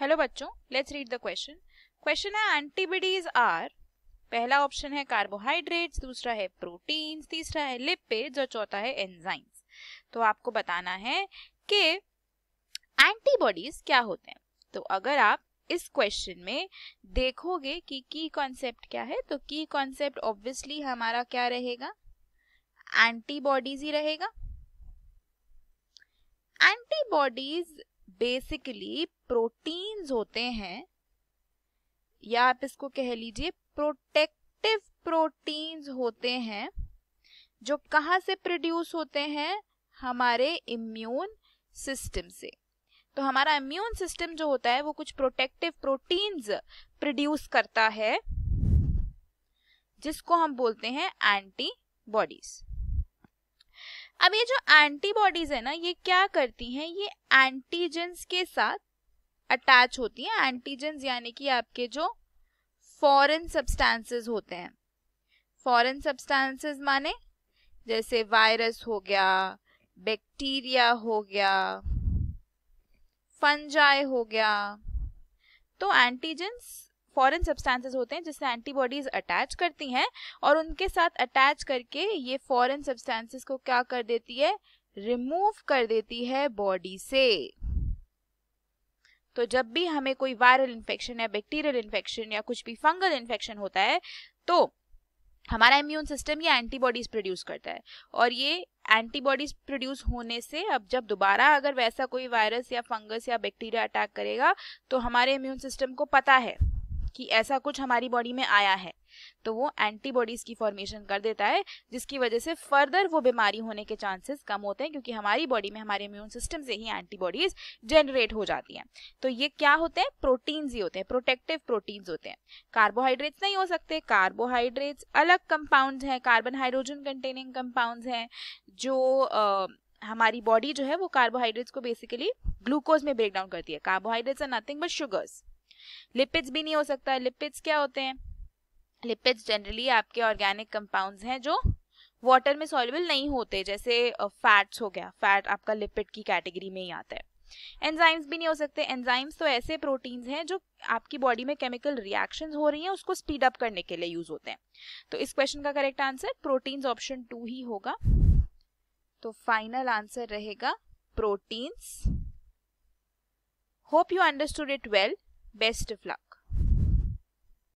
Hello बच्चों, let's read the question. Question है antibodies are, पहला ऑप्शन है कार्बोहाइड्रेट्स, दूसरा है प्रोटीन्स, तीसरा है लिपिड्स और चौथा है एंजाइम्स। तो आपको बताना है कि एंटीबॉडीज क्या होते हैं। तो अगर आप इस क्वेश्चन में देखोगे कि की कॉन्सेप्ट क्या है, तो की कॉन्सेप्ट ऑब्वियसली हमारा क्या रहेगा, एंटीबॉडीज ही रहेगा। एंटीबॉडीज बेसिकली प्रोटीन्स होते हैं, या आप इसको कह लीजिए प्रोटेक्टिव प्रोटीन्स होते हैं, जो कहाँ से प्रोड्यूस होते हैं, हमारे इम्यून सिस्टम से। तो हमारा इम्यून सिस्टम जो होता है वो कुछ प्रोटेक्टिव प्रोटीन्स प्रोड्यूस करता है, जिसको हम बोलते हैं एंटीबॉडीज। अब ये जो एंटीबॉडीज है ना, ये क्या करती हैं, ये एंटीजेंस के साथ अटैच होती हैं। एंटीजेंस यानी कि आपके जो फॉरेन सब्सटेंसेस होते हैं। फॉरेन सब्सटेंसेस माने जैसे वायरस हो गया, बैक्टीरिया हो गया, फंजाई हो गया। तो एंटीजेंस फॉरेन सब्सटेंसेस होते हैं जिससे एंटीबॉडीज अटैच करती हैं, और उनके साथ अटैच करके ये फॉरेन सब्सटेंसेस को क्या कर देती है, रिमूव कर देती है बॉडी से। तो जब भी हमें कोई वायरल इन्फेक्शन या बैक्टीरियल इन्फेक्शन या कुछ भी फंगल इन्फेक्शन होता है, तो हमारा इम्यून सिस्टम ये एंटीबॉडीज प्रोड्यूस करता है, और ये एंटीबॉडीज प्रोड्यूस होने से अब जब दोबारा अगर वैसा कोई वायरस या फंगस या बैक्टीरिया अटैक करेगा, तो हमारे इम्यून सिस्टम को पता है कि ऐसा कुछ हमारी बॉडी में आया है, तो वो एंटीबॉडीज की फॉर्मेशन कर देता है, जिसकी वजह से फर्दर वो बीमारी होने के चांसेस कम होते हैं, क्योंकि हमारी बॉडी में हमारे इम्यून सिस्टम से ही एंटीबॉडीज जनरेट हो जाती हैं। तो ये क्या होते हैं, प्रोटीन्स ही होते हैं, प्रोटेक्टिव प्रोटीन्स होते हैं। कार्बोहाइड्रेट्स नहीं हो सकते, कार्बोहाइड्रेट्स अलग कंपाउंड्स हैं, कार्बन हाइड्रोजन कंटेनिंग कंपाउंड्स हैं, जो हमारी बॉडी जो है वो कार्बोहाइड्रेट्स को बेसिकली ग्लूकोज में ब्रेक डाउन करती है। Carbohydrates are nothing but sugars. Lipids भी नहीं हो सकता। लिपिड्स क्या होते हैं, लिपिड्स जनरली आपके ऑर्गेनिक कंपाउंड्स हैं जो वाटर में सॉल्युबल नहीं होते, जैसे फैट्स हो गया, फैट आपका लिपिड की कैटेगरी में ही आता है। एंजाइम्स भी नहीं हो सकते। एंजाइम्स तो ऐसे प्रोटीन्स हैं जो आपकी बॉडी में केमिकल रिएक्शंस हो रही हैं उसको स्पीड अप करने के लिए यूज होते हैं। तो इस क्वेश्चन का करेक्ट आंसर प्रोटीन्स ऑप्शन 2 ही होगा। तो फाइनल आंसर रहेगा proteins. Hope you understood it well. Best of luck.